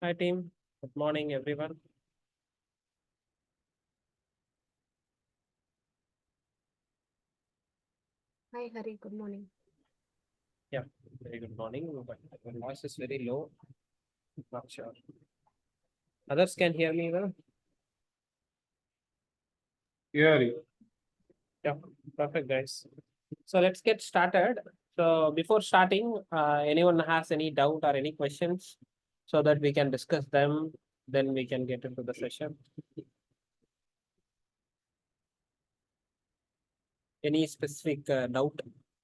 Hi team, good morning everyone. Hi, Hari. Good morning. Yeah, very good morning. But your voice is very low. Not sure. Others can hear me well. Yeah, Yeah, perfect guys. So let's get started. So before starting, anyone has any doubt or any questions so that we can discuss them, then we can get into the session. Any specific doubt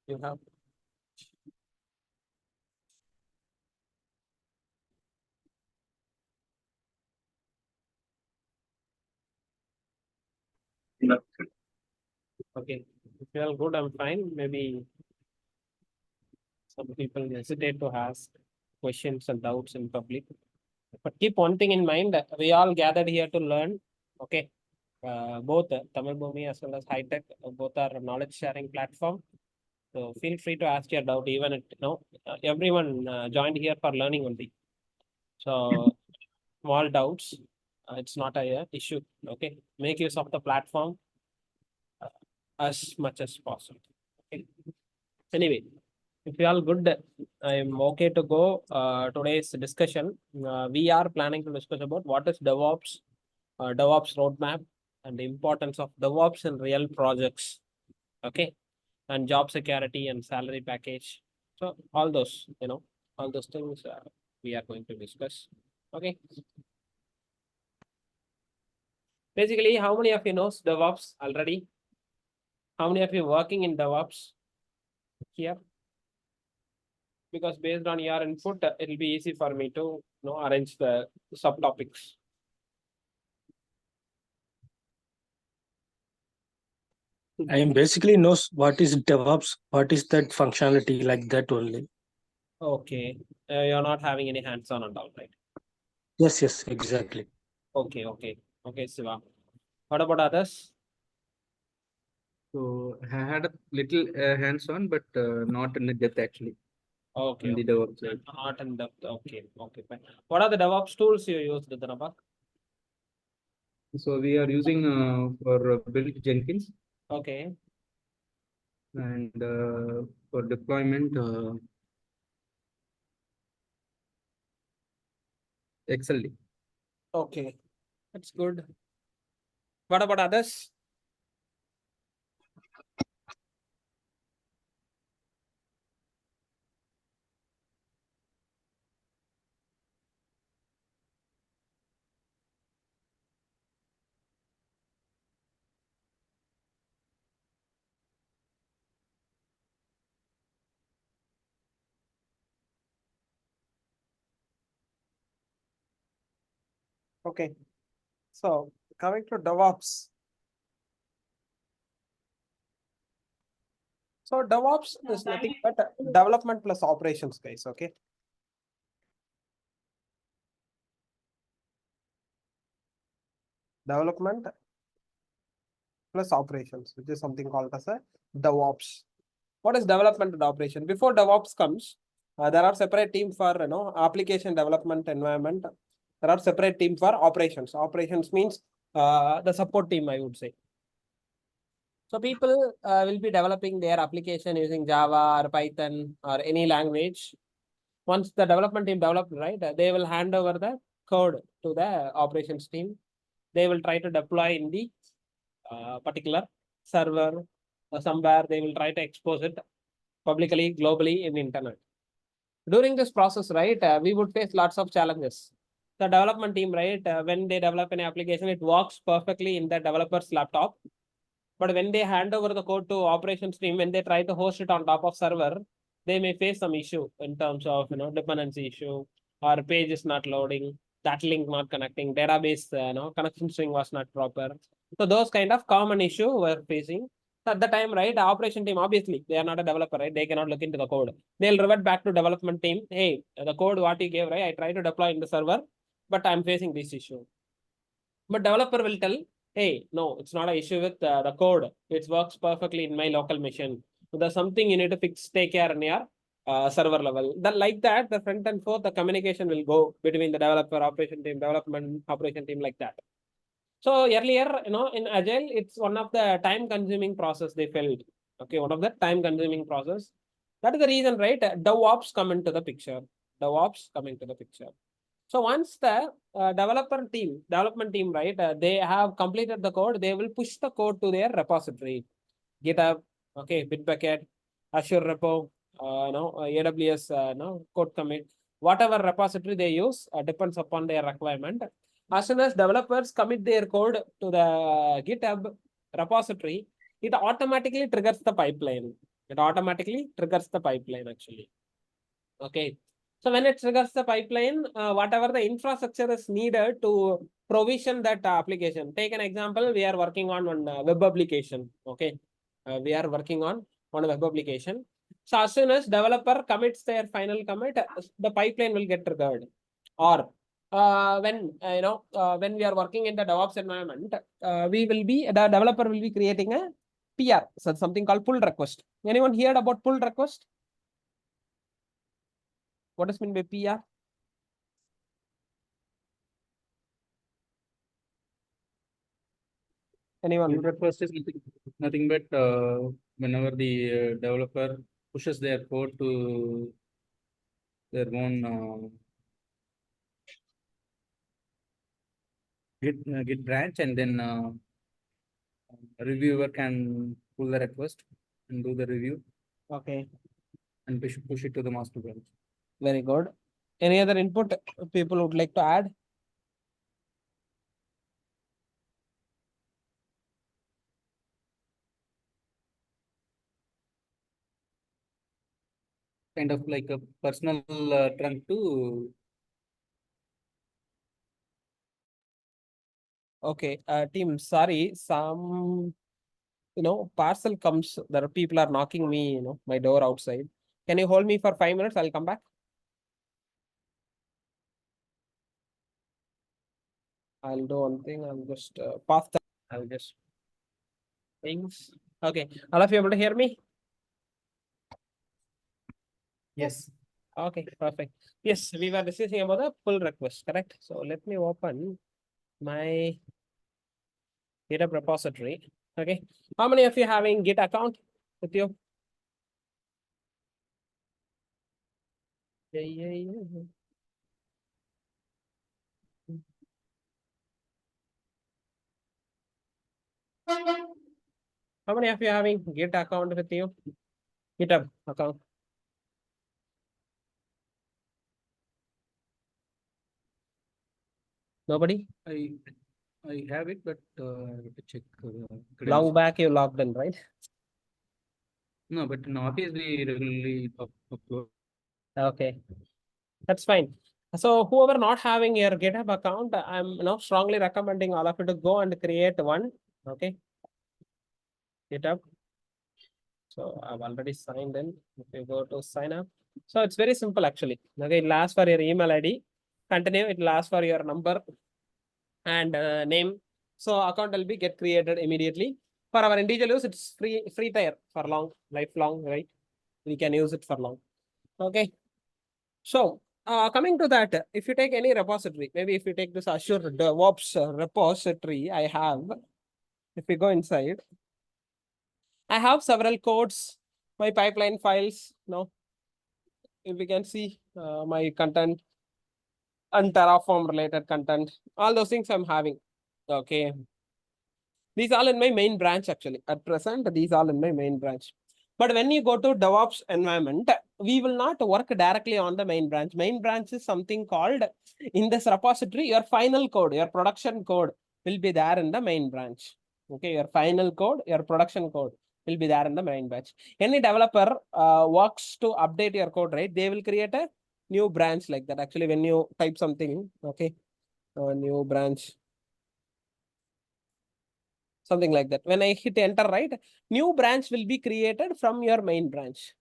you have? Okay, if you are good, I'm fine. Maybe some people hesitate to ask questions and doubts in public. But keep one thing in mind, we all gathered here to learn. Okay. Both Tamil Bhumi as well as High Tech, both are knowledge sharing platform. So feel free to ask your doubt, even if everyone joined here for learning only. So small doubts, it's not a issue. Okay. Make use of the platform uh, as much as possible. Okay. Anyway, if you all good, I'm okay to go. Today's discussion, we are planning to discuss about what is DevOps, DevOps roadmap, and the importance of DevOps in real projects. Okay, and job security and salary package. So all those things we are going to discuss. Okay. Basically, how many of you knows DevOps already? How many of you working in DevOps here? Because based on your input, it'll be easy for me to arrange the subtopics. I am basically knows what is DevOps, what is that functionality like that only. Okay, you're not having any hands-on and all, right? Yes, exactly. Okay, Siva. What about others? so I had a little hands-on, but not in the depth actually Okay, in the okay. DevOps side. Not in depth. Okay, fine. What are the DevOps tools you use, Dhanabak? So we are using for build Jenkins Okay, and for deployment XLD. okay, that's good. What about others? Okay, so coming to DevOps. So DevOps is nothing but development plus operations, guys. Okay. Development plus operations, which is something called as a DevOps. What is development and operation? Before DevOps comes, there are separate team for application development environment. There are separate team for operations. Operations means the support team, I would say. So people will be developing their application using Java or Python or any language. Once the development team developed, right, they will hand over the code to the operations team. They will try to deploy in the particular server or somewhere. They will try to expose it publicly, globally in the internet. During this process, right, we would face lots of challenges. The development team, right, when they develop an application, it works perfectly in the developer's laptop. But when they hand over the code to operations team, when they try to host it on top of server, they may face some issue in terms of dependency issue, or page is not loading, that link not connecting, database connection string was not proper. So those kind of common issue we're facing. So at the time, right, operation team, obviously they are not a developer, right? They cannot look into the code. They'll revert back to development team. Hey, the code what you gave, right? I try to deploy in the server, but I'm facing this issue. But developer will tell, hey, no, it's not an issue with the code. It works perfectly in my local machine. So there's something you need to fix, take care in your server level. Then like that, the front and forth, the communication will go between the developer, operation team, development, operation team, like that. So earlier, in Agile, it's one of the time-consuming process they felt. Okay, one of the time-consuming process. That is the reason, right? DevOps come into the picture. DevOps come into the picture. So once the development team, right, they have completed the code, they will push the code to their repository, GitHub, okay, Bitbucket, Azure Repo, AWS, code commit, whatever repository they use depends upon their requirement. As soon as developers commit their code to the GitHub repository, it automatically triggers the pipeline. It automatically triggers the pipeline actually. Okay. So when it triggers the pipeline, whatever the infrastructure is needed to provision that application. Take an example, we are working on one web application. Okay. We are working on a web application. So as soon as developer commits their final commit, the pipeline will get triggered. Or when we are working in the DevOps environment, the developer will be creating a PR. So something called pull request. Anyone heard about pull request? What does mean by PR? Anyone? Pull request is nothing but whenever the developer pushes their code to their own Git branch, and then reviewer can pull the request and do the review Okay, and push it to the master branch. very good. Any other input people would like to add? Kind of like a personal trunk to Okay, team, sorry, some parcel comes. There are people are knocking me, my door outside. Can you hold me for 5 minutes? I'll come back. I'll do one thing. I'll just pass the. I'll just things. Okay, all of you able to hear me? yes. Okay, perfect. Yes, we were discussing about the pull request, correct? So let me open my GitHub repository. Okay, how many of you having Git account with you? Yeah. How many of you having Git account with you? GitHub account. Nobody? I have it, but I have to check. Long credentials. back you logged in, right? No, but in office we regularly upload. Okay, that's fine. So whoever not having your GitHub account, I'm strongly recommending all of you to go and create one. Okay, GitHub. So I've already signed in. If you go to sign up, so it's very simple actually. Okay, it'll ask for your email ID. Continue. It'll ask for your number and name. So account will be get created immediately. For our individual use, it's free tier for lifelong, right? We can use it for long. Okay. So coming to that, if you take any repository, maybe if you take this Azure DevOps repository, I have. If we go inside, I have several codes, my pipeline files. Now, if we can see my content and Terraform related content, all those things I'm having. Okay. These all in my main branch actually. At present, these all in my main branch. But when you go to DevOps environment, we will not work directly on the main branch. Main branch is something called in this repository, your final code, your production code will be there in the main branch. Okay, your final code, your production code will be there in the main branch. Any developer works to update your code, right? They will create a new branch like that. Actually, when you type something, okay, new branch, something like that. When I hit enter, right, new branch will be created from your main branch.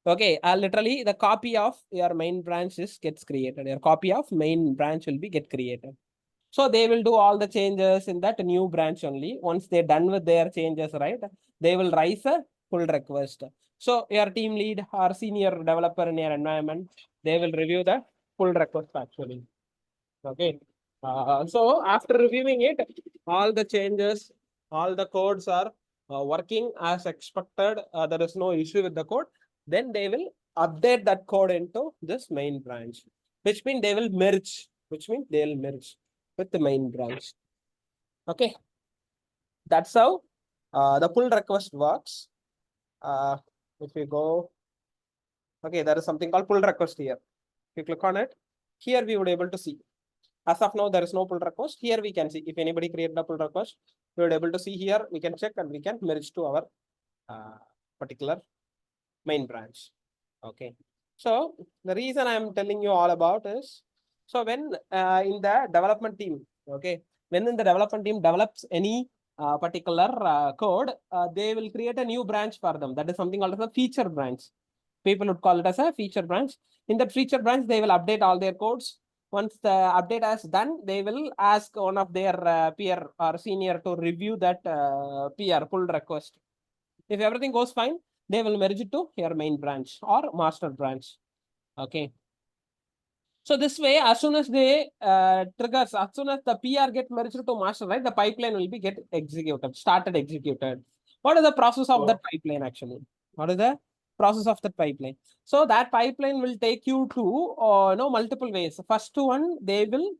Okay, literally the copy of your main branch gets created. Your copy of main branch will be get created. So they will do all the changes in that new branch only. Once they're done with their changes, right, they will raise a pull request. So your team lead or senior developer in your environment, they will review the pull request actually. Okay. So after reviewing it, all the changes, all the codes are working as expected. There is no issue with the code. Then they will update that code into this main branch, which means they will merge, with the main branch. Okay. That's how the pull request works. If you go, okay, there is something called pull request here. If you click on it, here we would able to see. As of now, there is no pull request. Here we can see if anybody created a pull request, we would able to see here. We can check and we can merge to our particular main branch. Okay. So the reason I am telling you all about is, so when in the development team, okay, when in the development team develops any particular code, they will create a new branch for them. That is something called as a feature branch. People would call it as a feature branch. In that feature branch, they will update all their codes. Once the update is done, they will ask one of their peer or senior to review that peer pull request. If everything goes fine, they will merge it to your main branch or master branch. Okay. So this way, as soon as they triggers, as soon as the PR get merged to master, right, the pipeline will be started executed. What is the process of that pipeline actually? What is the process of that pipeline? So that pipeline will take you to multiple ways. First one, they will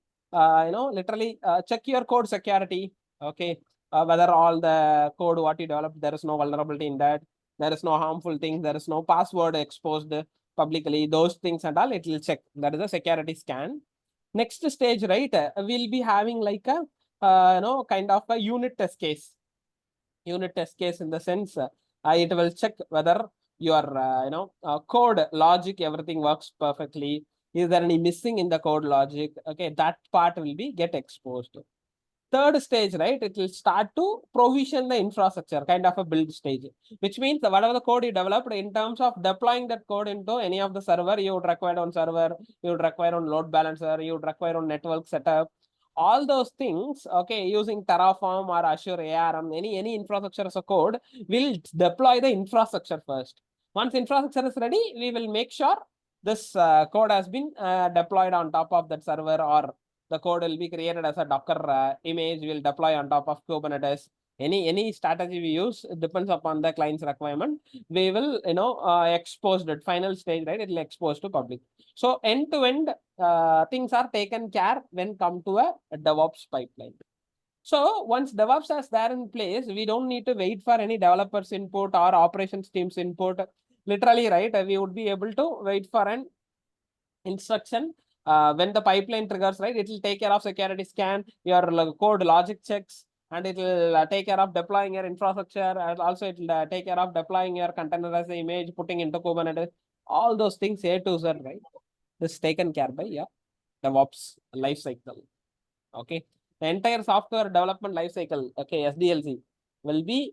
literally check your code security. Okay, whether all the code what you developed, there is no vulnerability in that. There is no harmful thing. There is no password exposed publicly, those things and all, it will check. That is a security scan. Next stage, right, we'll be having like a kind of a unit test case. Unit test case in the sense it will check whether your code logic, everything works perfectly. Is there any missing in the code logic? Okay, that part will be get exposed. Third stage, right, it will start to provision the infrastructure, kind of a build stage, which means that whatever the code you developed, in terms of deploying that code into any of the server, you would require on server, you would require on load balancer, you would require on network setup, all those things, okay, using Terraform or Azure ARM, any infrastructure as a code, will deploy the infrastructure first. Once infrastructure is ready, we will make sure this code has been deployed on top of that server, or the code will be created as a Docker image, will deploy on top of Kubernetes. Any strategy we use, it depends upon the client's requirement. We will, expose that final stage, right? It will expose to public. So end to end, things are taken care when come to a DevOps pipeline. So once DevOps is there in place, we don't need to wait for any developers input or operations teams input. Literally, right? We would be able to wait for an instruction. When the pipeline triggers, right, it will take care of security scan, your code logic checks, and it will take care of deploying your infrastructure, and also it will take care of deploying your containerized image, putting into Kubernetes, all those things A to Z, right? This is taken care by DevOps lifecycle. Okay, the entire software development lifecycle, okay, SDLC, will be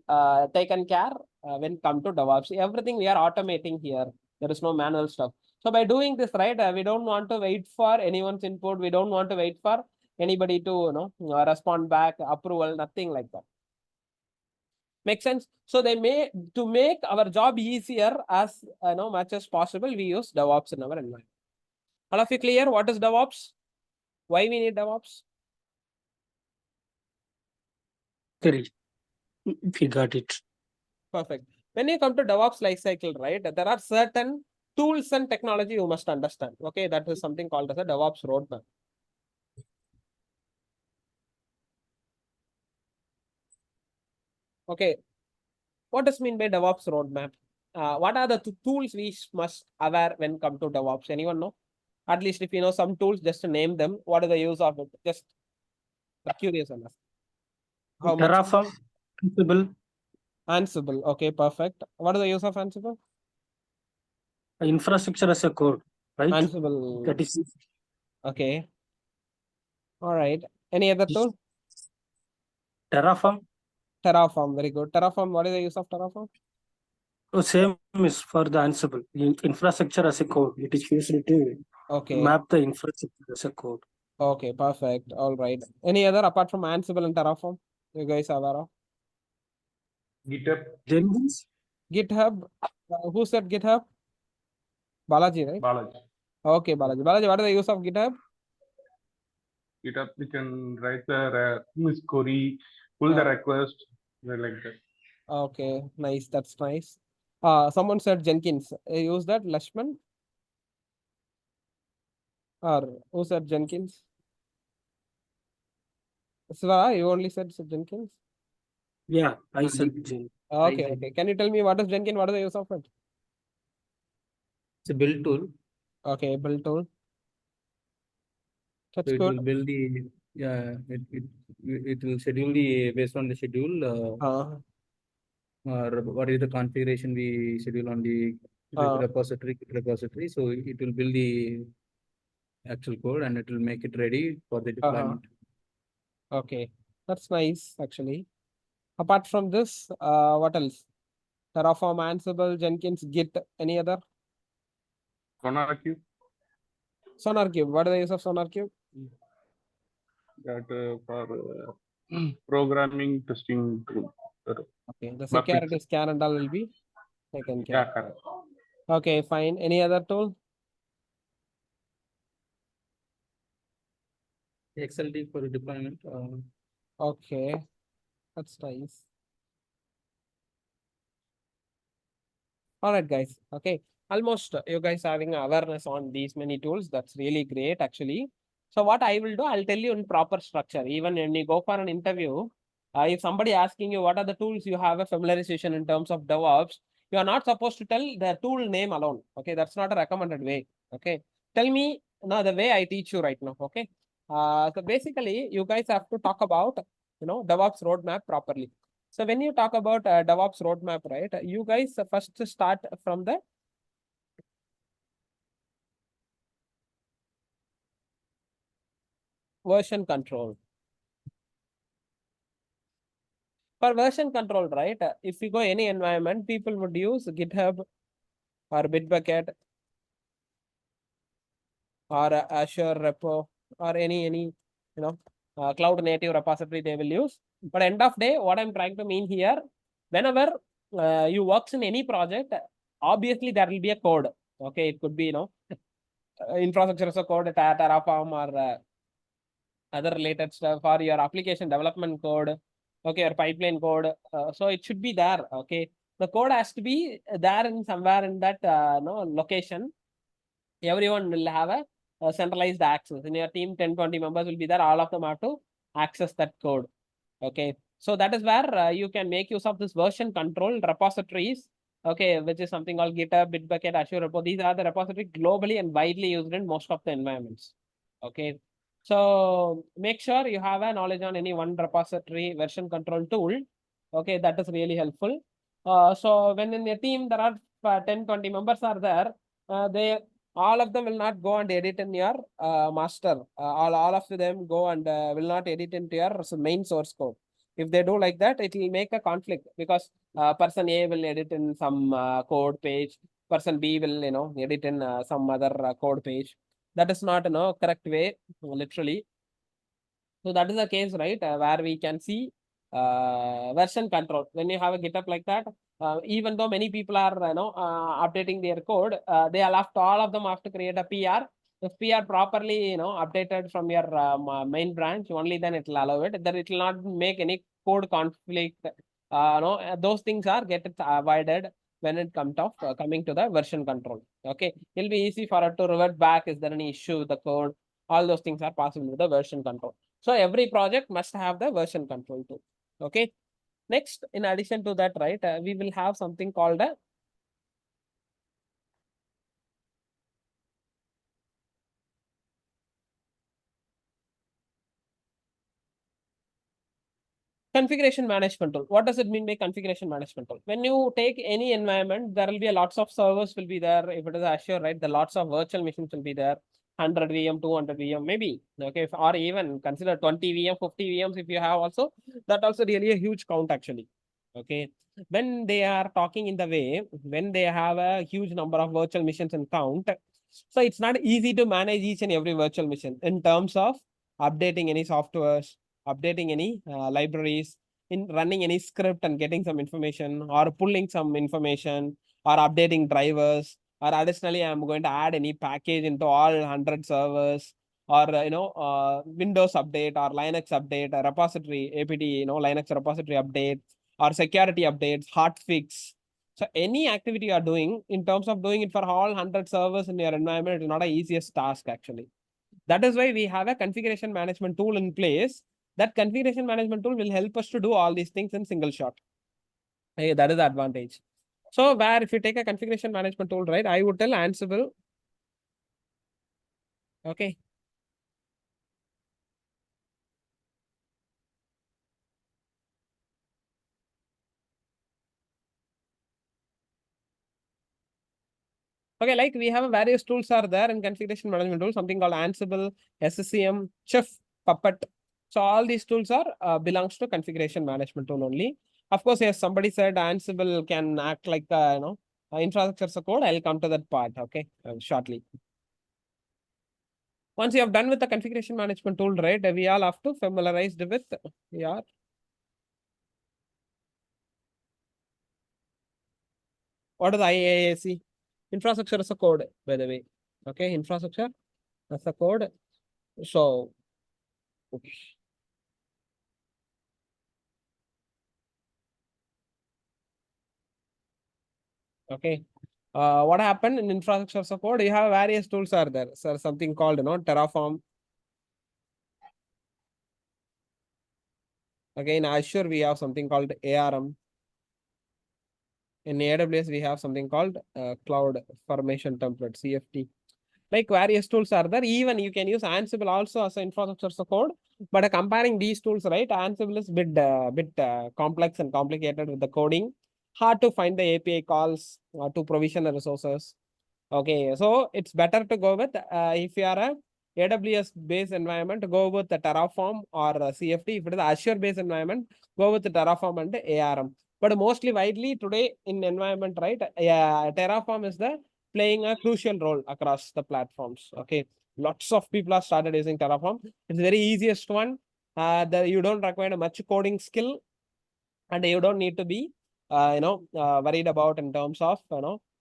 taken care when come to DevOps. Everything we are automating here. There is no manual stuff. So by doing this, right, we don't want to wait for anyone's input. We don't want to wait for anybody to respond back, approval, nothing like that. Make sense? So they may, to make our job easier as much as possible, we use DevOps in our environment. All of you clear what is DevOps? Why we need DevOps? Correct. We got it. Perfect. When you come to DevOps lifecycle, right, there are certain tools and technology you must understand. Okay, that is something called as a DevOps roadmap. Okay, what does mean by DevOps roadmap? What are the tools we must aware when come to DevOps? Anyone know? At least if you know some tools, just to name them. What is the use of it? Just curious on us. How much? Terraform, Ansible, Ansible. Okay, perfect. What is the use of Ansible? infrastructure as a code, right? Ansible. That is Okay. All right. Any other tool? Terraform. Terraform. Very good. Terraform. What is the use of Terraform? Oh, same is for the Ansible. Infrastructure as a code. It is used to Okay. map the infrastructure as a code. Okay, perfect. All right. Any other apart from Ansible and Terraform? You guys are aware of? GitHub. Jenkins. GitHub. Who said GitHub? Balaji, right? Balaji. Okay, Balaji. Balaji, what is the use of GitHub? GitHub, we can write the query, pull the request, like that. Okay, nice. That's nice. Someone said Jenkins. Use that, Lashman? Or who said Jenkins? Svara, you only said Jenkins? Yeah, I said Jane. Okay, said- okay. Can you tell me what is Jenkins? What is the use of it? It's a build tool. Okay, build tool. That's So it good. will build the, yeah, it will schedule the, based on the schedule, or what is the configuration we schedule on the repository. So it will build the actual code and it will make it ready for the deployment. Okay, that's nice actually. Apart from this, what else? Terraform, Ansible, Jenkins, Git, any other? SonarQube, SonarQube. What is the use of SonarQube? that for programming testing tool. Okay, the Bug security fixing. scan and all will be taken care. Yeah, correct. Okay, fine. Any other tool? XLD for deployment. Okay, that's nice. All right, guys. Okay, almost you guys having awareness on these many tools. That's really great, actually. So what I will do, I'll tell you in proper structure. Even when you go for an interview, if somebody asking you what are the tools you have a familiarization in terms of DevOps, you are not supposed to tell the tool name alone. Okay, that's not a recommended way. Okay, tell me now the way I teach you right now. Okay, so basically you guys have to talk about DevOps roadmap properly. So when you talk about DevOps roadmap, right, you guys first start from the version control. For version control, right, if you go any environment, people would use GitHub or Bitbucket or Azure repo or any cloud native repository they will use. But end of day, what I'm trying to mean here, whenever you works in any project, obviously there will be a code. Okay, it could be infrastructure as a code, Terraform or other related stuff, or your application development code, okay, or pipeline code. So it should be there. Okay, the code has to be there in somewhere in that location. Everyone will have a centralized access. In your team, 10-20 members will be there. All of them have to access that code. Okay, so that is where you can make use of this version control repositories. Okay, which is something called GitHub, Bitbucket, Azure Repo. These are the repositories globally and widely used in most of the environments. Okay, so make sure you have a knowledge on any one repository version control tool. Okay, that is really helpful. So when in your team there are 10-20 members are there, they all of them will not go and edit in your master. All of them go and will not edit into your main source code. If they do like that, it will make a conflict because person A will edit in some code page, person B will edit in some other code page. That is not correct way, literally. So that is the case, right? Where we can see version control. When you have a GitHub like that, even though many people are updating their code, they are left, all of them have to create a PR. If PR properly updated from your main branch, only then it will allow it. Then it will not make any code conflict. Those things are get avoided when it comes to coming to the version control. Okay, it'll be easy for it to revert back. Is there any issue with the code? All those things are possible with the version control. So every project must have the version control too. Okay. Next, in addition to that, right, we will have something called a configuration management tool. What does it mean by configuration management tool? When you take any environment, there will be a lots of servers will be there. If it is Azure, right, the lots of virtual machines will be there. 100 VM, 200 VM, maybe. Okay, or even consider 20 VM, 50 VMs if you have also. That also really a huge count actually. Okay, when they are talking in the way, when they have a huge number of virtual machines and count, so it's not easy to manage each and every virtual machine in terms of updating any softwares, updating any libraries, in running any script and getting some information, or pulling some information, or updating drivers, or additionally, I'm going to add any package into all 100 servers, or Windows update or Linux update, a repository, apt, Linux repository update, or security updates, hotfix. So any activity you are doing, in terms of doing it for all 100 servers in your environment, it is not the easiest task actually. That is why we have a configuration management tool in place. That configuration management tool will help us to do all these things in single shot. Hey, that is the advantage. So where if you take a configuration management tool, right, I would tell Ansible. Okay. Okay, like we have various tools are there in configuration management tool, something called Ansible, SCCM, Chef, Puppet. So all these tools are belongs to configuration management tool only. Of course, yes, somebody said Ansible can act like infrastructure as a code. I'll come to that part, okay, shortly. Once you have done with the configuration management tool, right, we all have to familiarize with what is IaaC? Infrastructure as a code, by the way. Okay, infrastructure as a code. So, oops. Okay. What happened in infrastructure as a code? You have various tools are there. So something called Terraform. Again, Azure we have something called ARM. In AWS we have something called Cloud Formation Template (CFT). Like various tools are there. Even you can use Ansible also as an infrastructure as a code. But comparing these tools, right, Ansible is bit complex and complicated with the coding. Hard to find the API calls to provision the resources. Okay, so it's better to go with if you are a AWS based environment, go with the Terraform or CFT. If it is Azure based environment, go with the Terraform and ARM. But mostly widely today in environment, right? Yeah, Terraform is the playing a crucial role across the platforms. Okay, lots of people have started using Terraform. It's the very easiest one. You don't require much coding skill, and you don't need to be worried about in terms of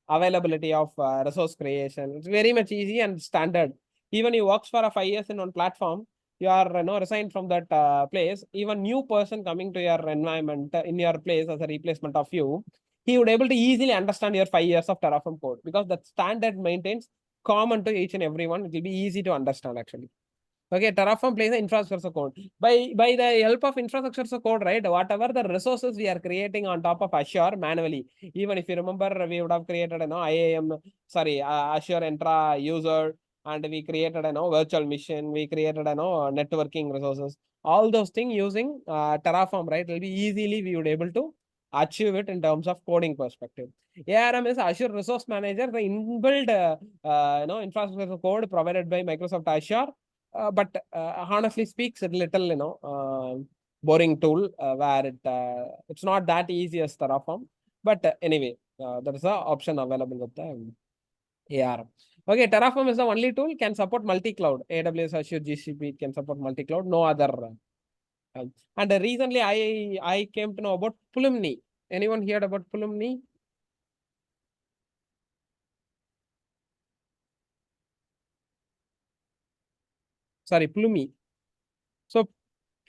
availability of resource creation. It's very much easy and standard. Even you works for a 5 years in one platform, you are resigned from that place. Even new person coming to your environment in your place as a replacement of you, he would able to easily understand your 5 years of Terraform code, because that standard maintains common to each and everyone. It will be easy to understand actually. Okay, Terraform plays the infrastructure code. By the help of infrastructure code, right? Whatever the resources we are creating on top of Azure manually, even if you remember, we would have created Azure Entra user, and we created virtual machine, we created networking resources. All those things using Terraform, right? Will be easily we would able to achieve it in terms of coding perspective. ARM is Azure Resource Manager, the inbuilt infrastructure code provided by Microsoft Azure. But honestly speaks, a little boring tool where it's not that easy as Terraform. But anyway, there is an option available with the ARM. Okay, Terraform is the only tool can support multi-cloud. AWS, Azure, GCP can support multi-cloud. No other. And recently, I came to know about Pulumni. Anyone heard about Pulumni? Sorry, Pulumi. So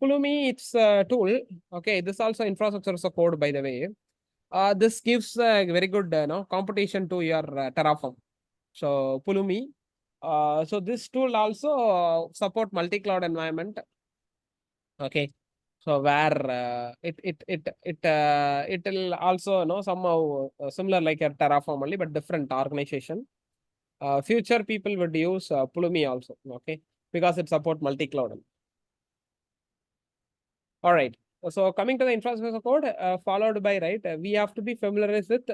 Pulumi, it's a tool. Okay, this also infrastructure as a code, by the way. This gives a very good competition to your Terraform. So Pulumi. So this tool also support multi-cloud environment. Okay. So where it will also somehow similar like a Terraform only, but different organization. Future people would use Pulumi also. Okay, because it support multi-cloud. All right. So coming to the infrastructure code, followed by, right, we have to be familiar with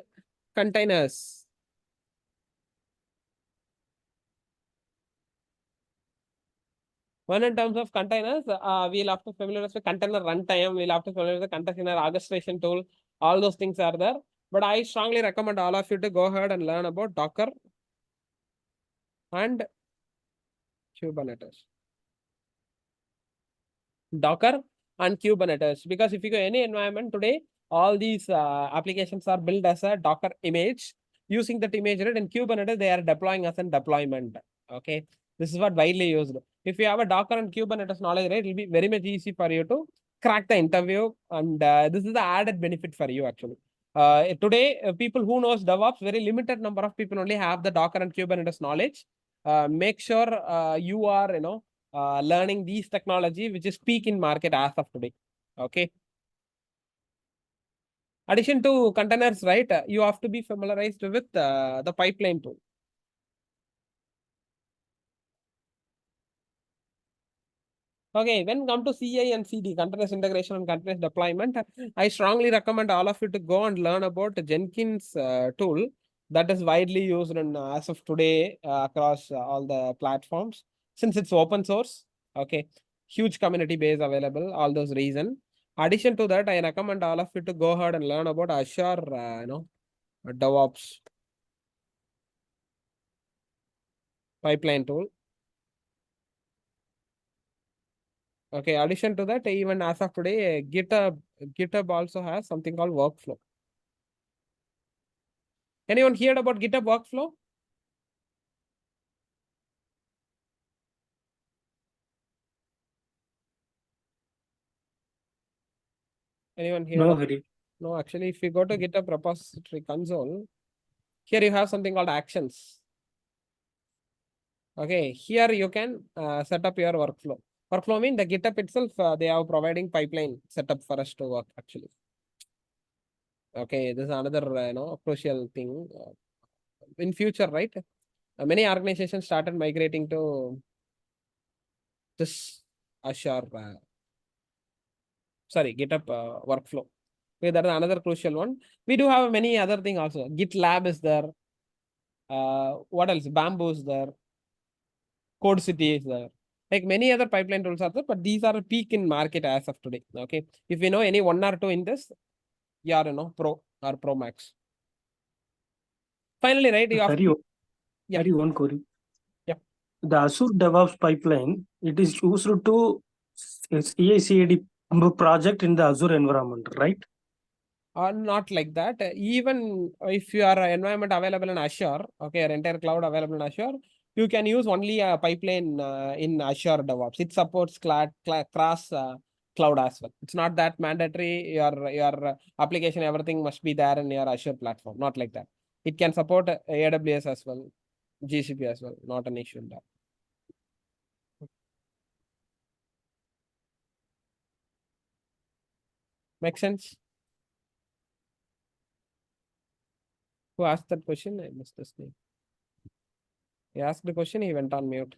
containers. One in terms of containers, we'll have to familiar with container runtime, we'll have to familiar with the container orchestration tool. All those things are there. But I strongly recommend all of you to go ahead and learn about Docker and Kubernetes. Docker and Kubernetes. Because if you go any environment today, all these applications are built as a Docker image. Using that image, right, in Kubernetes, they are deploying as a deployment. Okay, this is what widely used. If you have a Docker and Kubernetes knowledge, right, it will be very much easy for you to crack the interview, and this is the added benefit for you actually. Today, people who knows DevOps, very limited number of people only have the Docker and Kubernetes knowledge. Make sure you are, learning these technology, which is peak in market as of today. Okay. Addition to containers, right? You have to be familiarized with the pipeline tool. Okay, when come to CI and CD, continuous integration and continuous deployment, I strongly recommend all of you to go and learn about the Jenkins tool that is widely used in, as of today across all the platforms. Since it's open source, okay, huge community base available, all those reasons. Addition to that, I recommend all of you to go ahead and learn about Azure, DevOps pipeline tool. Okay, addition to that, even as of today, GitHub also has something called workflow. Anyone heard about GitHub workflow? Anyone heard? No, Hari. No, actually, if you go to GitHub repository console, here you have something called actions. Okay, here you can set up your workflow. Workflow means the GitHub itself, they are providing pipeline setup for us to work actually. Okay, this is another crucial thing. In future, right? Many organizations started migrating to this Azure, GitHub workflow. Okay, that is another crucial one. We do have many other things also. GitLab is there. What else? Bamboo is there. Code City is there. Like many other pipeline tools are there, but these are a peak in market as of today. Okay, if you know any one or two in this, you are pro or pro max. Finally, right? You have Hari, yeah. Hari, one query. Yeah. The Azure DevOps pipeline, it is used to CI/CD project in the Azure environment, right? Not like that. Even if your environment available in Azure, okay, your entire cloud available in Azure, you can use only a pipeline in Azure DevOps. It supports cross cloud as well. It's not that mandatory. Your application, everything must be there in your Azure platform. Not like that. It can support AWS as well, GCP as well. Not an issue in that. Make sense? Who asked that question? I missed this name. He asked the question, he went on mute.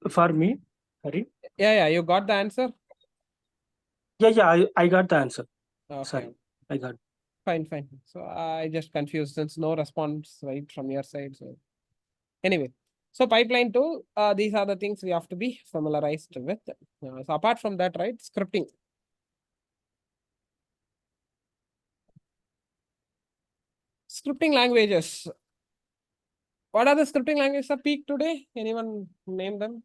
For me, Hari? Yeah, you got the answer? Yeah, I got the answer. Okay. Sorry, I got. Fine. So I just confused since no response right from your side. So anyway, so pipeline tool, these are the things we have to be familiarized with. So apart from that, right, scripting. Scripting languages. What are the scripting languages that peak today? Anyone name them?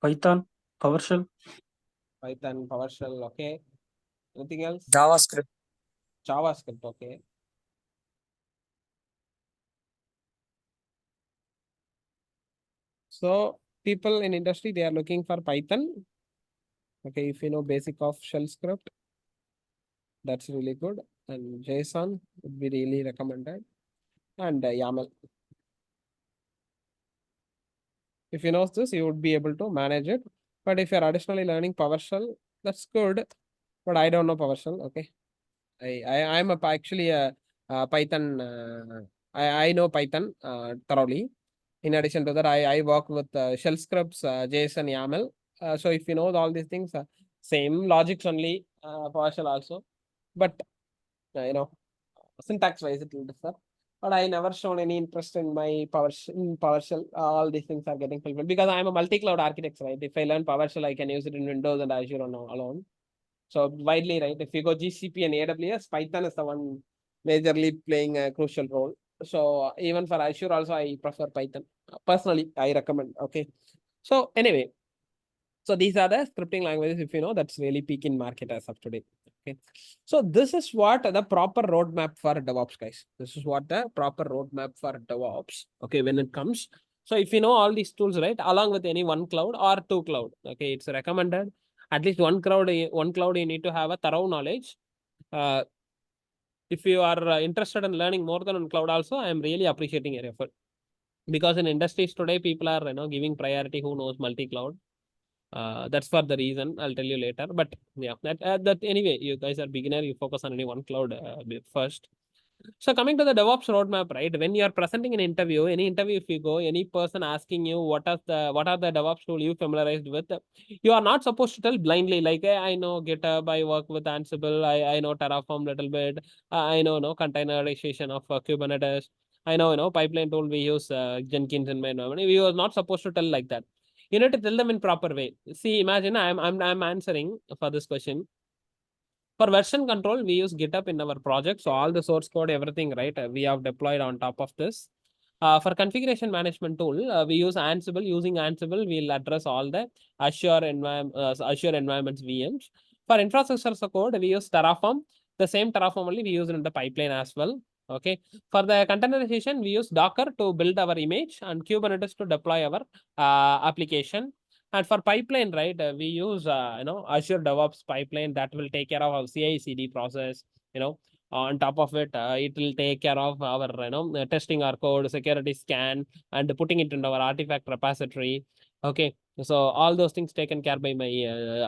Python, PowerShell. Python, PowerShell, okay. Anything else? JavaScript, okay. So people in industry, they are looking for Python. Okay, if you know basic of shell script, that's really good. And JSON would be really recommended. And YAML. If you know this, you would be able to manage it. But if you're additionally learning PowerShell, that's good. But I don't know PowerShell. Okay. I'm actually a Python. I know Python thoroughly. In addition to that, I work with shell scripts, JSON, YAML. So if you know all these things, same logics only, PowerShell also. But syntax wise it will differ. But I never shown any interest in my PowerShell. All these things are getting fulfilled because I'm a multi-cloud architect, right? If I learn PowerShell, I can use it in Windows and Azure alone. So widely, right? If you go GCP and AWS, Python is the one majorly playing a crucial role. So even for Azure also, I prefer Python. Personally, I recommend. Okay. So anyway, so these are the scripting languages, if you know, that's really peak in market as of today. Okay. So this is what the proper roadmap for DevOps, guys. This is what the proper roadmap for DevOps. Okay, when it comes. So if you know all these tools, right, along with any one cloud or two cloud, okay, it's recommended at least one cloud you need to have a thorough knowledge. If you are interested in learning more than one cloud also, I am really appreciating your effort. Because in industries today, people are giving priority who knows multi-cloud. That's for the reason I'll tell you later. But yeah, that anyway, you guys are beginner, you focus on only one cloud first. So coming to the DevOps roadmap, right? When you are presenting an interview, any interview, if you go, any person asking you what are the DevOps tool you familiarized with, you are not supposed to tell blindly like, hey, I know GitHub, I work with Ansible, I know Terraform little bit, I know containerization of Kubernetes, I know pipeline tool we use Jenkins in my environment. We were not supposed to tell like that. You need to tell them in proper way. See, imagine I'm answering for this question. For version control, we use GitHub in our project. So all the source code, everything, right, we have deployed on top of this. For configuration management tool, we use Ansible. Using Ansible, we'll address all the Azure environments VMs. For infrastructure as a code, we use Terraform. The same Terraform only we use in the pipeline as well. Okay. For the containerization, we use Docker to build our image and Kubernetes to deploy our application. And for pipeline, right, we use Azure DevOps pipeline that will take care of our CI/CD process. On top of it, it will take care of our testing our code, security scan, and putting it into our artifact repository. Okay, so all those things taken care by my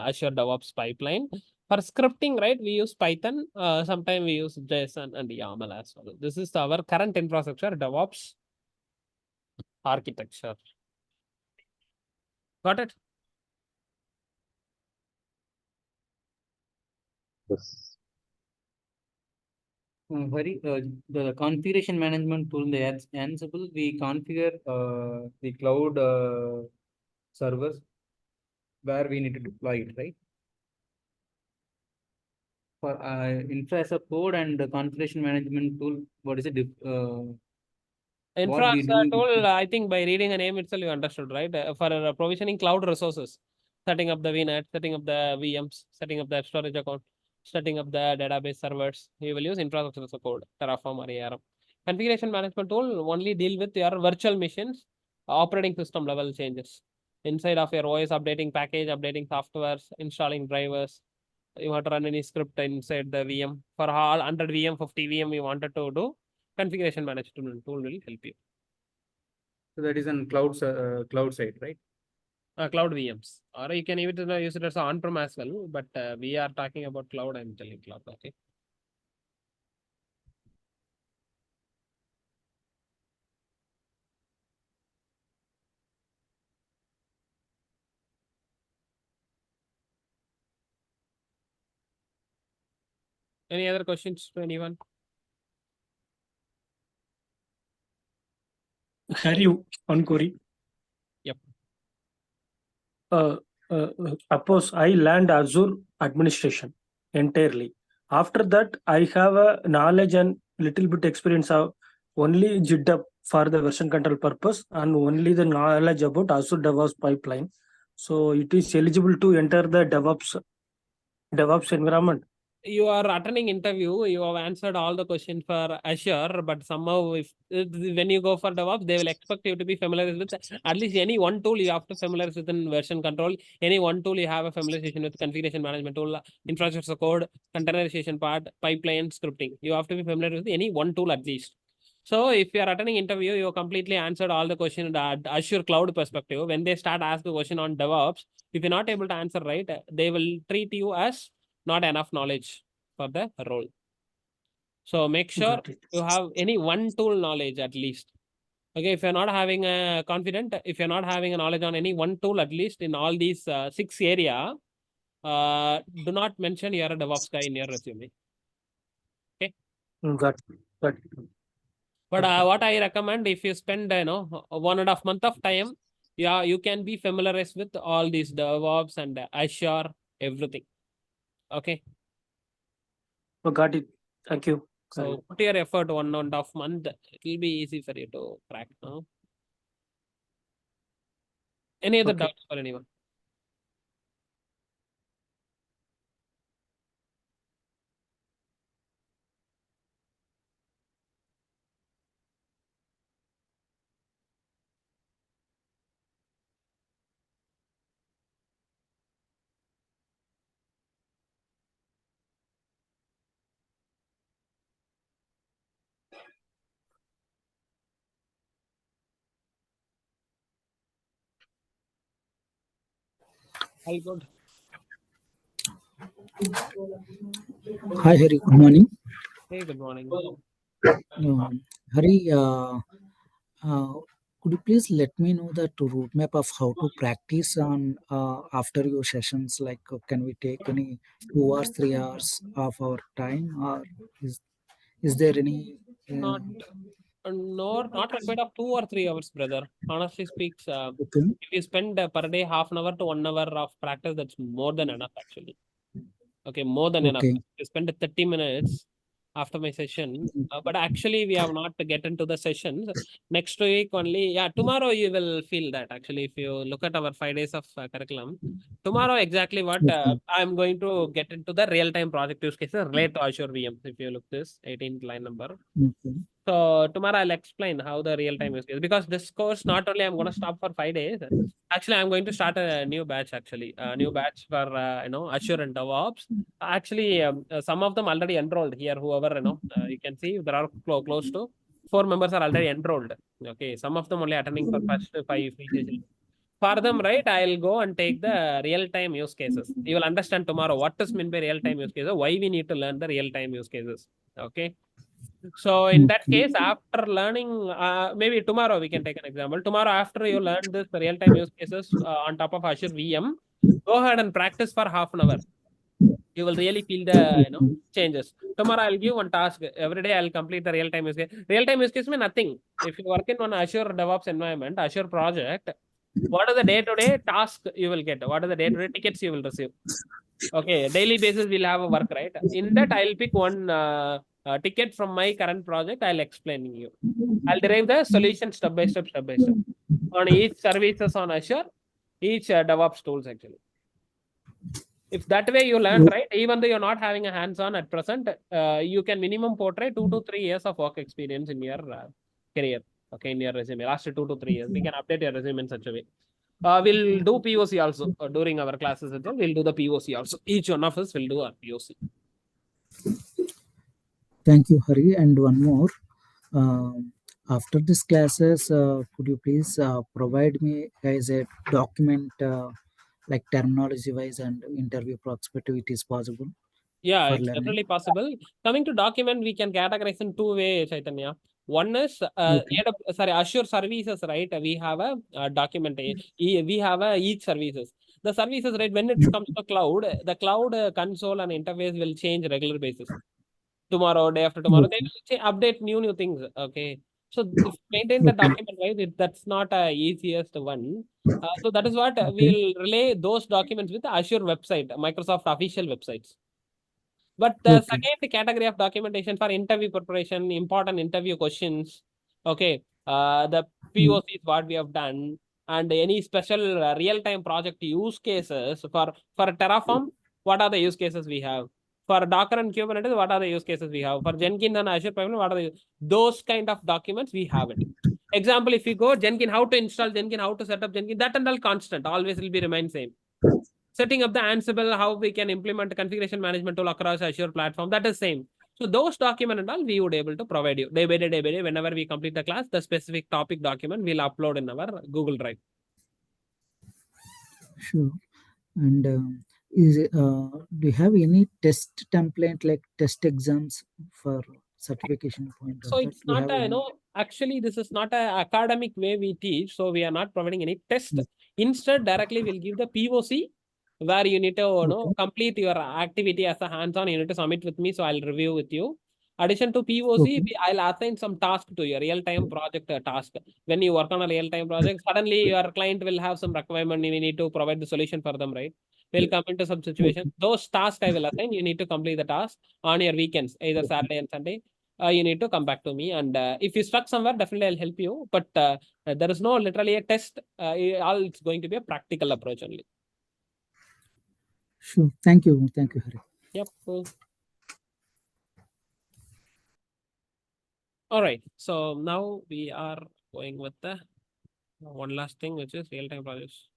Azure DevOps pipeline. For scripting, right, we use Python. Sometimes we use JSON and YAML as well. This is our current infrastructure DevOps architecture. Got it? Yes. The configuration management tool, the Ansible, we configure the cloud servers where we need to deploy it, right? For infra as a code and the configuration management tool, what is it? Infra What we as do a tool, I think by reading the name itself, you understood, right? For provisioning cloud resources, setting up the VNet, setting up the VMs, setting up the storage account, setting up the database servers. You will use infrastructure as a code, Terraform or ARM. Configuration management tool only deal with your virtual machines, operating system level changes. Inside of your OS, updating package, updating softwares, installing drivers. You want to run any script inside the VM. For all 100 VM, 50 VM you wanted to do, configuration management tool will help you. So that is on cloud side, right? Cloud VMs, or you can even use it as on-prem as well. But we are talking about cloud. I'm telling cloud. Okay. Any other questions to anyone? Harry, one query. Yep. Suppose I land Azure administration entirely. After that, I have a knowledge and little bit experience of only GitHub for the version control purpose and only the knowledge about Azure DevOps pipeline. So it is eligible to enter the DevOps environment. You are attending interview, you have answered all the questions for Azure, but somehow when you go for DevOps, they will expect you to be familiar with at least any one tool you have to familiarize with in version control. Any one tool you have a familiarization with configuration management tool, infrastructure code, containerization part, pipeline, scripting. You have to be familiar with any one tool at least. So if you are attending interview, you completely answered all the questions at Azure cloud perspective. When they start ask the question on DevOps, if you're not able to answer right, they will treat you as not enough knowledge for the role. So make sure you have any one tool knowledge at least. Okay, if you're not having a if you're not having a knowledge on any one tool, at least in all these 6 area, do not mention you're a DevOps guy in your resume. Okay. Got it. But what I recommend, if you spend 1.5 month of time, yeah, you can be familiarized with all these DevOps and Azure, everything. Okay. Got it. Thank you. So put your effort 1.5 month. It will be easy for you to crack. Any other Okay. doubts for anyone? All good. Hi Hari, good morning. Hey, good morning. Hari, could you please let me know the roadmap of how to practice on after your sessions? Like, can we take any 2 hours, 3 hours of our time, or is there any? Not not required of 2 or 3 hours, brother. Honestly speaks, Okay, if you spend per day half an hour to 1 hour of practice, that's more than enough actually. Okay, more than enough. okay, You spend 30 minutes after my session, but actually we have not to get into the sessions. Next week only, yeah, tomorrow you will feel that actually if you look at our 5 days of curriculum, tomorrow exactly what okay, I'm going to get into the real-time project use cases related to Azure VM. If you look this 18th line number. okay, So tomorrow I'll explain how the real-time use case, because this course not only I'm going to stop for 5 days. Actually, I'm going to start a new batch. Actually, a new batch for Azure and DevOps. Actually, some of them already enrolled here. Whoever you can see there are close to 4 members are already enrolled. Okay, some of them only attending for first 5 free sessions. For them, right, I'll go and take the real-time use cases. You will understand tomorrow what does mean by real-time use cases, why we need to learn the real-time use cases. Okay. So in that okay, case, after learning, maybe tomorrow we can take an example. Tomorrow, after you learn this real-time use cases on top of Azure VM, go ahead and practice for half an hour. You will really feel the changes. Tomorrow I'll give one task. Every day I'll complete the real-time use case. Real-time use case means nothing. If you work in one Azure DevOps environment, Azure project, what are the day-to-day tasks you will get? What are the day-to-day tickets you will receive? Okay, daily basis we'll have a work, right? In that, I'll pick one ticket from my current project. I'll explain you. I'll derive the solution step by step, on each services on Azure, each DevOps tools actually. If that way you learn, right, even though you're not having a hands-on at present, you can minimum portray 2 to 3 years of work experience in your career. Okay, in your resume, last 2 to 3 years, we can update your resume in such a way. We'll do POC also during our classes as well. We'll do the POC also. Each one of us will do our POC. Thank you, Hari. And one more. After these classes, could you please provide me as a document like terminology wise and interview perspective it is possible Yeah, for it's learning? definitely possible. Coming to document, we can categorize in two ways, Chaitanya. One is Okay, Azure services, right? We have a document. We have each services. The services, right? When it comes to cloud, the cloud console and interface will change regular basis. Tomorrow, day after tomorrow, they will update new things. Okay, so if maintain the okay, document, right? That's not easiest one. So that is what okay, we'll relay those documents with the Azure website, Microsoft official websites. But the okay, second category of documentation for interview preparation, important interview questions, okay, the mm, POCs what we have done, and any special real-time project use cases for Terraform, what are the use cases we have? For Docker and Kubernetes, what are the use cases we have? For Jenkins and Azure Pipeline, what are those kind of documents we have it. Example, if you go Jenkins, how to install Jenkins, how to set up Jenkins, that and all constant, always will be remain same. Setting up the Ansible, how we can implement configuration management tool across Azure platform, that is same. So those document and all we would able to provide you day by day, whenever we complete the class, the specific topic document we'll upload in our Google Drive. sure. And do you have any test template like test exams for certification point of So that? it's Do you not have a, any? actually this is not a academic way we teach. So we are not providing any test. Instead, directly we'll give the POC where you need to Okay, complete your activity as a hands-on. You need to submit with me. So I'll review with you. Addition to POC, okay, I'll assign some task to your real-time project task. When you work on a real-time project, suddenly your client will have some requirement. We need to provide the solution for them, right? We'll come into some situation. okay, Those tasks I will assign. You need to complete the task on your weekends, either Saturday and Sunday. you need to come back to me. And if you stuck somewhere, definitely I'll help you. But there is no literally a test. All it's going to be a practical approach only. Sure. Thank you. Thank you, Hari. Yep. Cool. All right. So now we are going with the one last thing, which is real-time projects.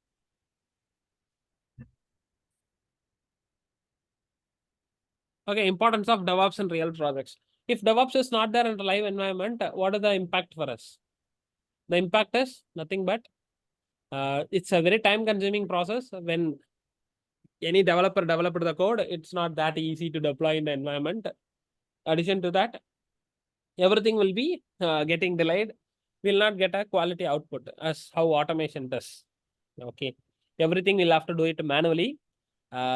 Okay, importance of DevOps in real projects. If DevOps is not there in the live environment, what is the impact for us? The impact is nothing but it's a very time-consuming process. When any developer developed the code, it's not that easy to deploy in the environment. Addition to that, everything will be getting delayed. We'll not get a quality output as how automation does. Okay, everything we'll have to do it manually.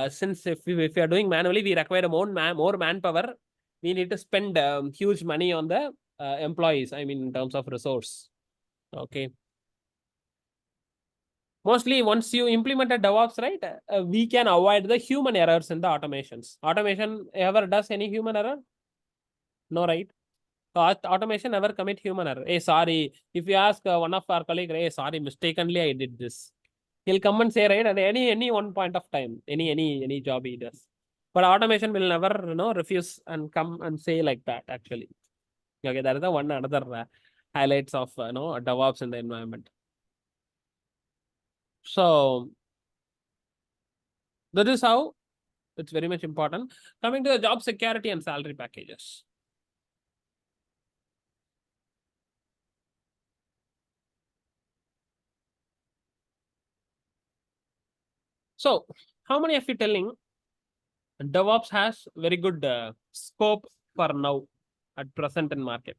Since if we are doing manually, we require more manpower. We need to spend huge money on the employees. I mean, in terms of resource. Okay. Mostly, once you implemented DevOps, right, we can avoid the human errors in the automations. Automation ever does any human error? No, right? So automation never commit human error. Hey, sorry. If you ask one of our colleagues, hey, sorry, mistakenly I did this. He'll come and say, right, at any one point of time, any job he does. But automation will never, refuse and come and say like that, actually. Okay, that is the one another highlights of, DevOps in the environment. So that is how it's very much important. Coming to the job security and salary packages. So how many of you telling DevOps has very good scope for now at present in market?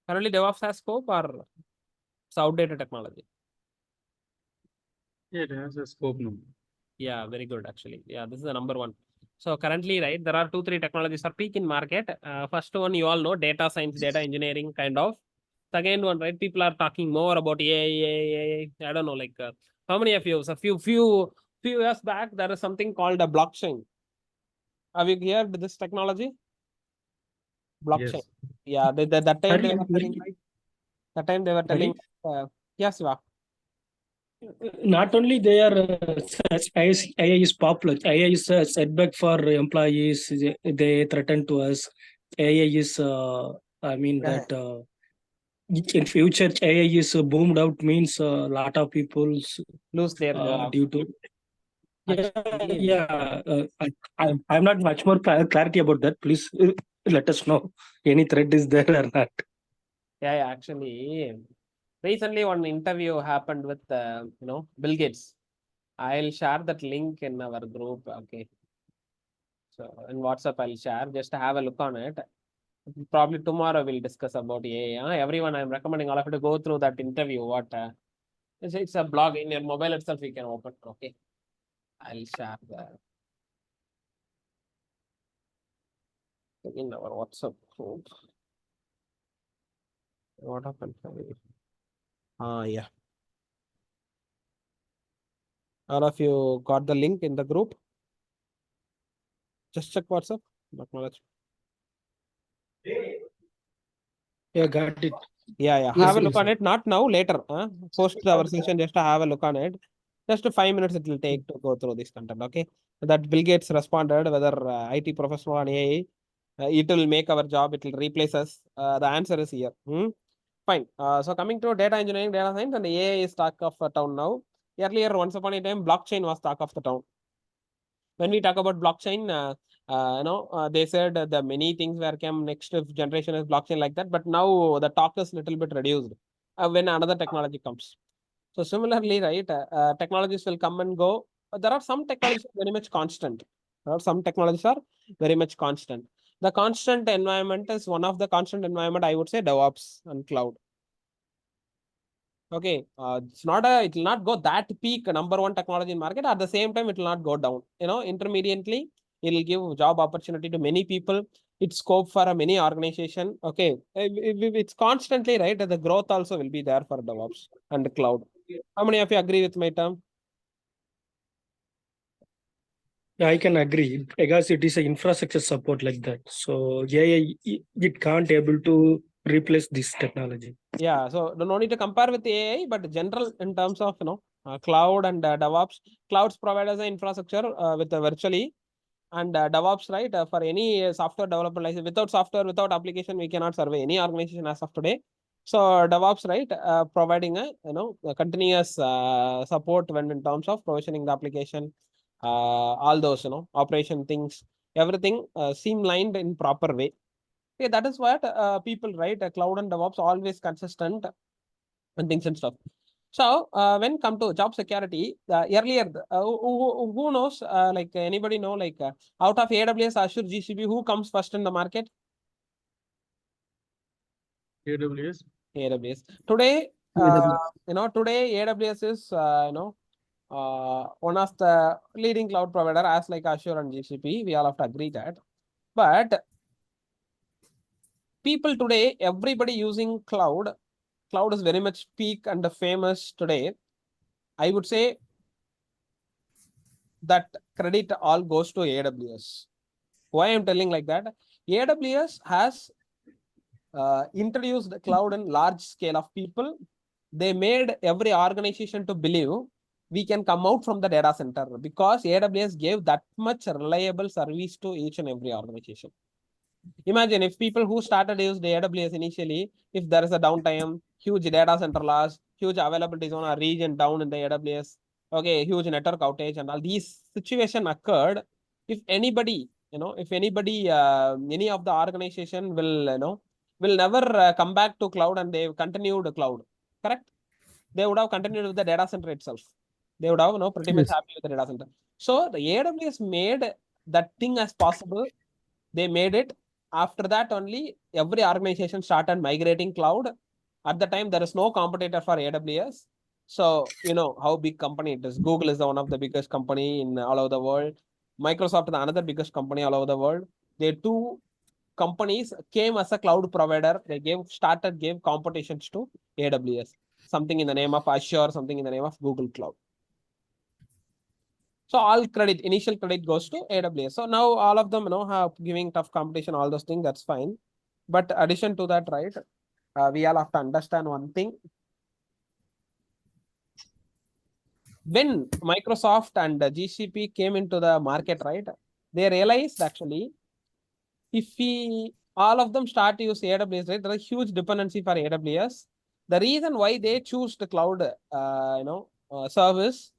Currently DevOps has scope or it's outdated technology? Yeah, it has a scope now. Yeah, very good actually. Yeah, this is the number one. So currently, right, there are 2-3 technologies are peak in market. First one, you all know, data science, data engineering kind of. Second one, right, people are talking more about AI. I don't know, like how many of you? So few years back, there is something called a blockchain. Have you heard this technology? Blockchain. Yes. Yeah, that time they were Sorry, telling, right? That time they were telling, yes, Siva. Not only they are such AI is popular. AI is a setback for employees. They threaten to us. AI is, I mean Yeah. that in future AI is boomed out means a lot of people Lose their job. due to. Actually, Yeah. I'm not much more clarity about that. Please let us know any threat is there or not. Yeah, actually, recently one interview happened with Bill Gates. I'll share that link in our group. Okay. So in WhatsApp, I'll share. Just have a look on it. Probably tomorrow we'll discuss about AI. Everyone, I'm recommending all of you to go through that interview. What it's a blog in your mobile itself. You can open. Okay. I'll share that in our WhatsApp group. What happened? Yeah. All of you got the link in the group? Just check WhatsApp. Acknowledge. Yeah, got it. Yeah. Have a look on it. Not now, later. Post our session, just to have a look on it. Just 5 minutes it will take to go through this content. Okay. That Bill Gates responded whether IT professional on AI, it will make our job, it will replace us. The answer is here. Fine. So coming to data engineering, data science, and AI is talk of a town now. Earlier, once upon a time, blockchain was talk of the town. When we talk about blockchain, they said the many things where came next generation is blockchain like that, but now the talk is little bit reduced when another technology comes. So similarly, right, technologies will come and go. There are some technologies very much constant. There are some technologies are very much constant. The constant environment is one of the constant environment, I would say, DevOps and cloud. Okay, it will not go that peak number one technology in market. At the same time, it will not go down. Intermediately, it will give job opportunity to many people. It's scope for a many organization. Okay, it's constantly right. The growth also will be there for DevOps and cloud. How many of you agree with my term? I can agree because it is an infrastructure support like that. So AI, it can't able to replace this technology. Yeah, so no need to compare with AI, but general in terms of cloud and DevOps. Clouds provide us an infrastructure with virtually, and DevOps, right? For any software development license, without software, without application, we cannot survey any organization as of today. So DevOps, right, providing a continuous support when in terms of provisioning the application, all those operation things, everything streamlined in proper way. Yeah, that is what people, right? Cloud and DevOps always consistent and things and stuff. So when come to job security, earlier, who knows? Like anybody know? Like out of AWS, Azure, GCP, who comes first in the market? AWS. AWS. Today, AWS. today AWS is one of the leading cloud provider as like Azure and GCP. We all have to agree that, but people today, everybody using cloud. Cloud is very much peak and famous today. I would say that credit all goes to AWS. Why I'm telling like that? AWS has introduced the cloud in large scale of people. They made every organization to believe we can come out from the data center because AWS gave that much reliable service to each and every organization. Imagine if people who started use the AWS initially, if there is a downtime, huge data center loss, huge availability zone or region down in the AWS, okay, huge network outage and all these situation occurred. If anybody, any of the organization will never come back to cloud and they continued cloud, correct? They would have continued with the data center itself. They would have, pretty much Yes. happy with the data center. So the AWS made that thing as possible. They made it. After that only every organization started migrating cloud. At the time there is no competitor for AWS. So you know how big company it is. Google is the one of the biggest company in all over the world. Microsoft is another biggest company all over the world. They two companies came as a cloud provider. They gave competitions to AWS. Something in the name of Azure, something in the name of Google Cloud. So all credit, initial credit goes to AWS. So now all of them, have giving tough competition, all those things, that's fine. But addition to that, right, we all have to understand one thing. When Microsoft and GCP came into the market, right, they realized actually, if we all of them start to use AWS, right, there is huge dependency for AWS. The reason why they choose the cloud, service,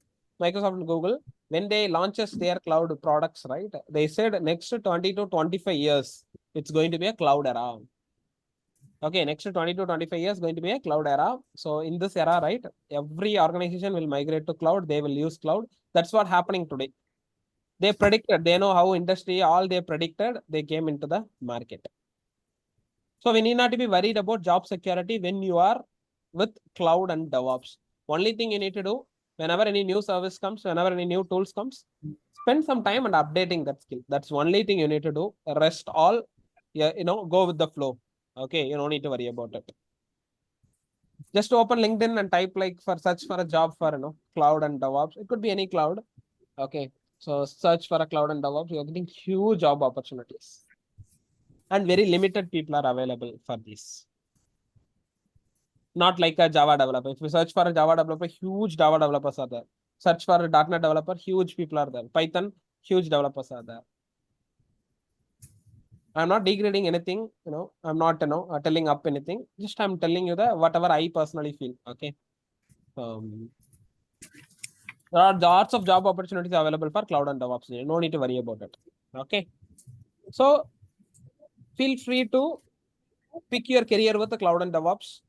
Microsoft and Google, when they launches their cloud products, right, they said next 20 to 25 years, it's going to be a cloud era. Okay, next 20 to 25 years going to be a cloud era. So in this era, right, every organization will migrate to cloud. They will use cloud. That's what happening today. They predicted, they know how industry, all they predicted, they came into the market. So we need not to be worried about job security when you are with cloud and DevOps. Only thing you need to do, whenever any new service comes, whenever any new tools comes, spend some time and updating that skill. That's only thing you need to do. Rest all, go with the flow. Okay, you don't need to worry about it. Just open LinkedIn and type like for search for a job for cloud and DevOps. It could be any cloud. Okay, so search for a cloud and DevOps. You're getting huge job opportunities, and very limited people are available for this. Not like a Java developer. If you search for a Java developer, huge Java developers are there. Search for a .NET developer, huge people are there. Python, huge developers are there. I'm not degrading anything, I'm not, telling up anything. Just I'm telling you the whatever I personally feel. Okay. There are lots of job opportunities available for cloud and DevOps. No need to worry about it. Okay. So feel free to pick your career with the cloud and DevOps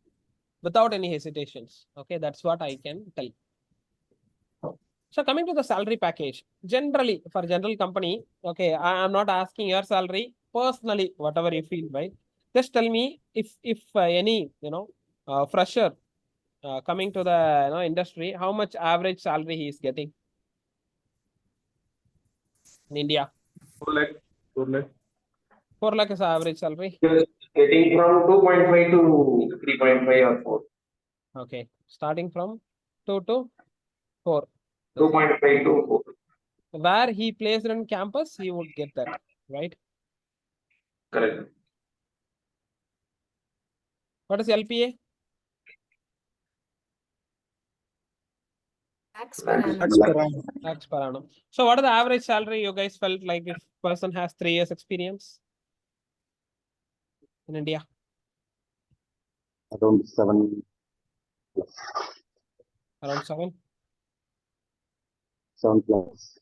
without any hesitations. Okay, that's what I can tell. So coming to the salary package, generally for general company, okay, I'm not asking your salary personally, whatever you feel, right? Just tell me if any fresher coming to the industry, how much average salary he is getting in India? 4 lakh, 4 lakh. 4 lakh is average salary. Just getting from 2.5 to 3.5 or 4. Okay, starting from 2 to 4. 2.5 to 4. where he placed in campus, he would get that, right? Correct. What is LPA? Lakhs per annum. Lakhs per annum. So what is the average salary you guys felt like if person has 3 years experience in India? Around 7 plus. Around 7? 7 plus.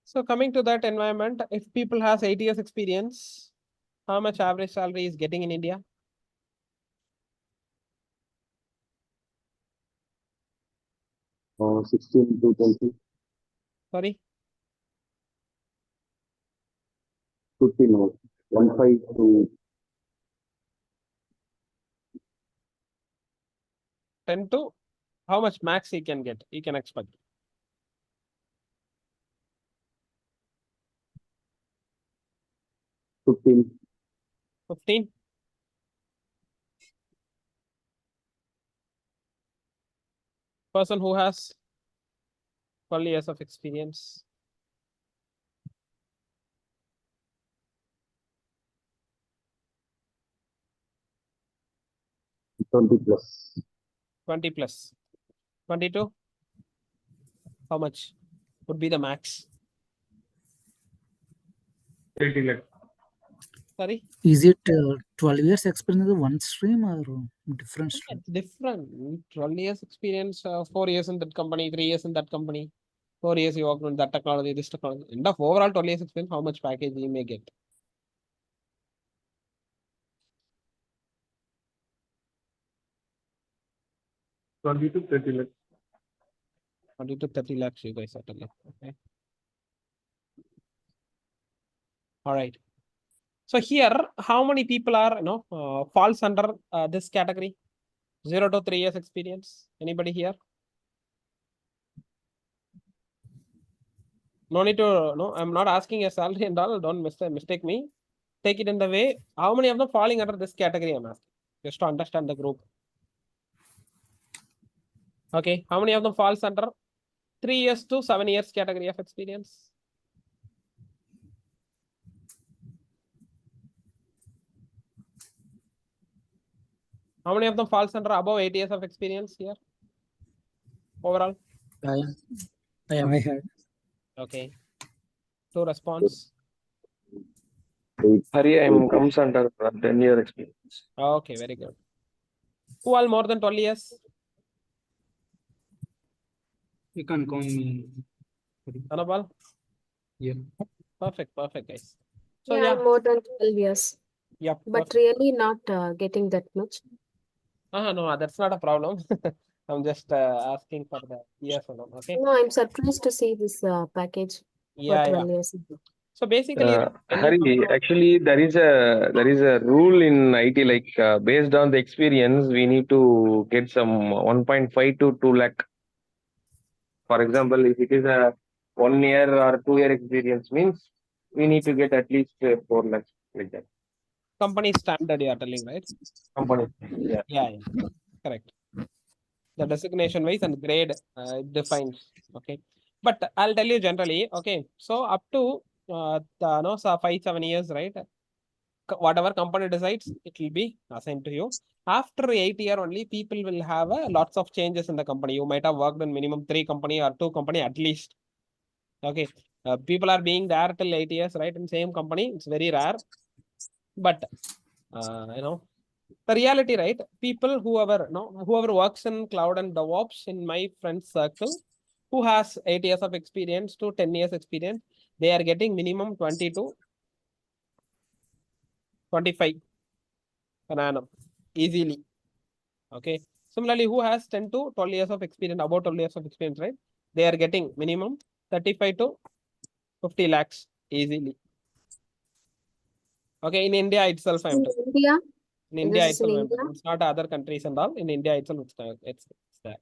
So coming to that environment, if people has 8 years experience, how much average salary is getting in India? 16 to 20. Sorry, 15 more. 15 to 10 to how much max he can get, he can expect. 15. 15? Person who has 12 years of experience. Twenty plus. 20 plus. 22? How much would be the max? 80 lakhs. Sorry? Is it 12 years experience in one stream or different stream? It's different. 12 years experience, 4 years in that company, 3 years in that company, 4 years you worked on that technology, this technology. End of overall 12 years experience, how much package you may get? 20 to 30 lakhs. 20 to 30 lakhs you guys are telling. Okay. All right. So here, how many people are, falls under this category? 0 to 3 years experience. Anybody here? No need to, no, I'm not asking a salary and all. Don't mistake me. Take it in the way. How many of them falling under this category? I'm asking just to understand the group. Okay. How many of them falls under 3 years to 7 years category of experience? How many of them falls under above 8 years of experience here? Overall? I had. Okay. To response. Hari, I'm comes under 10-year experience. Okay, very good. Who all more than 12 years? You can count me. Anabal? Yeah. Perfect, guys. So Yeah, I'm more than 12 years, Yep. but really not getting that much. No, that's not a problem. I'm just asking for the years or not. Okay. No, I'm surprised to see this package for Yeah, 12 years. So basically, when you Hari, come to- actually, there is a rule in IT, like based on the experience, we need to get some 1.5 to 2 lakh. For example, if it is a 1 year or 2 year experience, means we need to get at least 4 lakhs like that. company standard you are telling, right? Company. Yeah. Yeah, correct. The designation wise and grade it defines. Okay. But I'll tell you generally, okay. So up to so 5-7 years, right? Whatever company decides, it will be assigned to you. After 8 year only, people will have lots of changes in the company. You might have worked in minimum 3 company or 2 company at least. Okay. People are being there till 8 years, right? In same company, it's very rare. But the reality, right? People whoever works in cloud and DevOps in my friend's circle, who has 8 years of experience to 10 years experience, they are getting minimum 20 to 25 per annum easily. Okay. Similarly, who has 10 to 12 years of experience, about 12 years of experience, right? They are getting minimum 35 to 50 lakhs easily. Okay, in India itself, I'm In telling. India, In India this is in itself, India. it's not other countries and all. In India itself, it's there.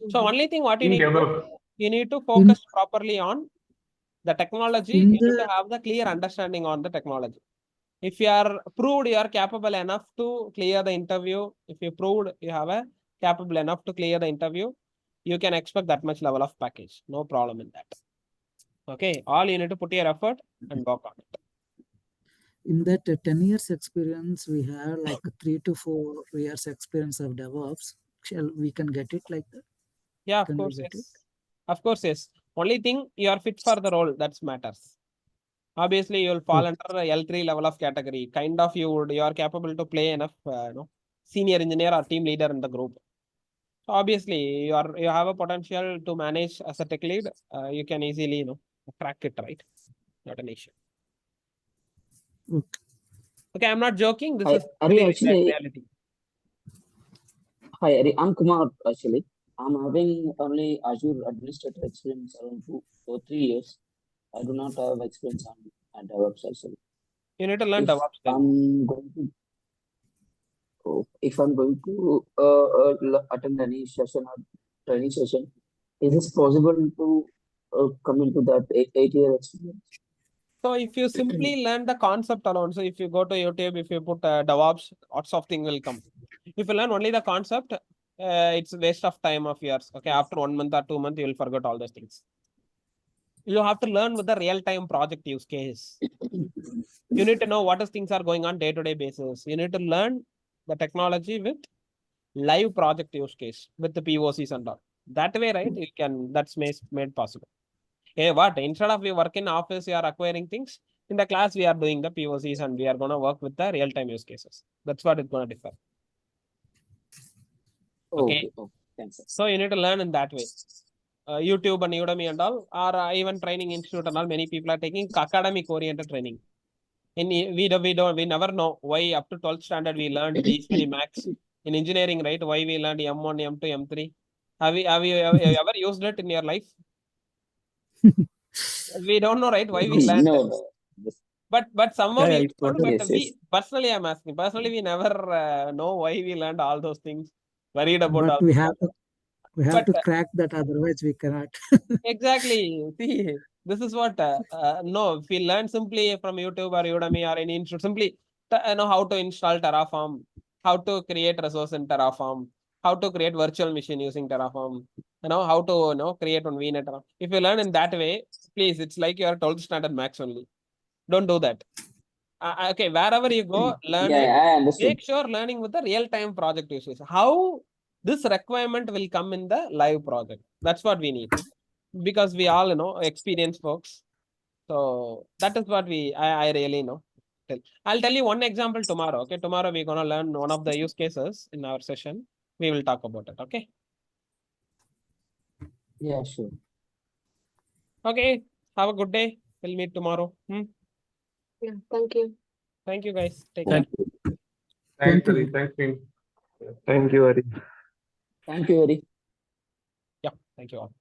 So only thing what you In need to do, develop. you need to focus properly on The technology, In you need the- to have the clear understanding on the technology. If you are proved you are capable enough to clear the interview, if you proved you have a capable enough to clear the interview, you can expect that much level of package. No problem in that. Okay, all you need to put your effort and work on it. In that 10 years experience, we have like 3 to 4 years experience of DevOps. Shall we can get it like that? Yeah, of Can we course, get yes. it? Of course, yes. Only thing you are fit for the role, that matters. Obviously, you will fall under the L3 level of category. Kind of you are capable to play enough, senior engineer or team leader in the group. So obviously, you have a potential to manage as a tech lead. You can easily, crack it, right? Not an issue. Okay. Okay, I'm not joking. This Hi, is Ari, really actually, reality. hi, Ari, I'm Kumar, actually. I'm having only Azure administrator experience around 2 or 3 years. I do not have experience on DevOps actually. You need to learn If DevOps then. if I'm going to attend any session or training session, is it possible to come into that 8-year experience? So if you simply learn the concept alone, so if you go to YouTube, if you put DevOps, lots of things will come. If you learn only the concept, it's a waste of time of yours. Okay, after 1 month or 2 months, you will forget all those things. You have to learn with the real-time project use case. You need to know what is things are going on day-to-day basis. You need to learn the technology with live project use case with the POCs and all. That way, right? You can, that's made possible. Hey, what? Instead of we work in office, we are acquiring things. In the class, we are doing the POCs and we are going to work with the real-time use cases. That's what it's going to differ. Okay. Okay, thanks. So you need to learn in that way. YouTube and Udemy and all, or even training institute and all, many people are taking academic oriented training. We never know why up to 12th standard we learned these many max. In engineering, right? Why we learned M1, M2, M3. Have you ever used it in your life? We don't know, right? Why we learned it. No. But somehow Yeah, we it was learned, Yes, but we yes. personally, I'm asking. Personally, we never know why we learned all those things. Worried about But all we those have stuff. to But crack that, otherwise we cannot. exactly. See, this is what no. If we learn simply from YouTube or Udemy or any institute, simply know how to install Terraform, how to create resource in Terraform, how to create virtual machine using Terraform, how to create on VNet. If you learn in that way, please, it's like you are 12th standard max only. Don't do that. Okay, wherever you go, learn Yeah, it. I understood. Make sure learning with the real-time project uses. How this requirement will come in the live project. That's what we need. Because we all experienced folks. So that is what I really know. I'll tell you one example tomorrow. Okay, tomorrow we're gonna learn one of the use cases in our session. We will talk about it. Okay. Yeah, sure. Okay. Have a good day. We'll meet tomorrow. Yeah, thank you. Thank you, guys. Take Thank care. Thanks, you. Ari. Thanks, team. Thank you, Ari. Thank you, Ari. Yeah. Thank you all.